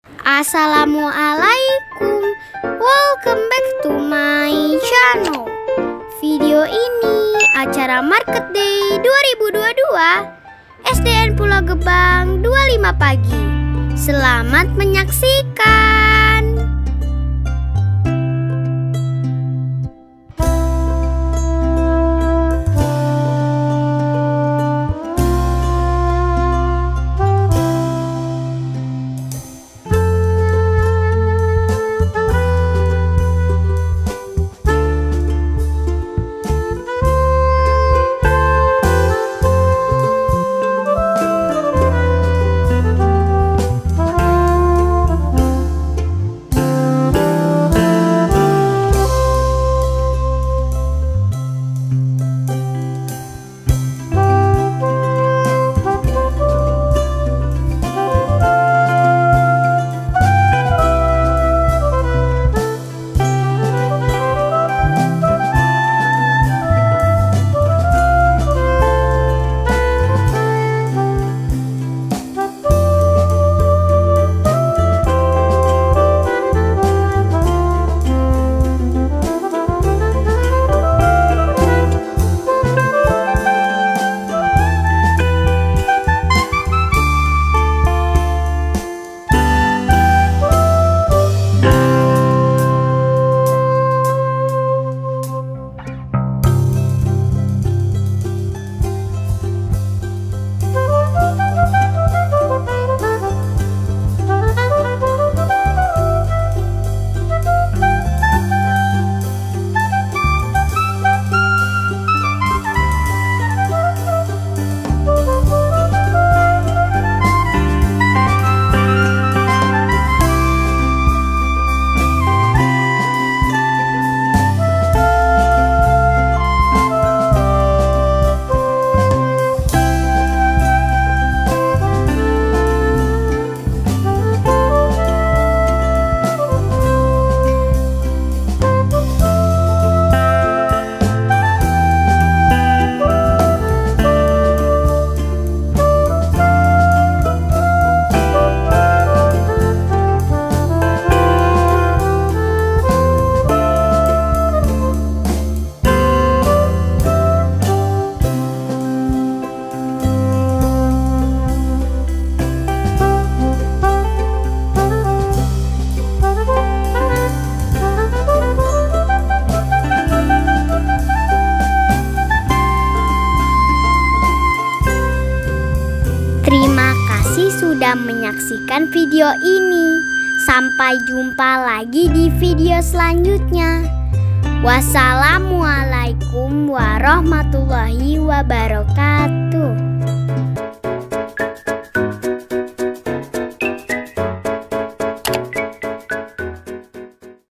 Assalamualaikum, welcome back to my channel. Video ini acara Market Day 2022 SDN Pulau Gebang 25 pagi. Selamat menyaksikan. Terima kasih sudah menyaksikan video ini. Sampai jumpa lagi di video selanjutnya. Wassalamualaikum warahmatullahi wabarakatuh.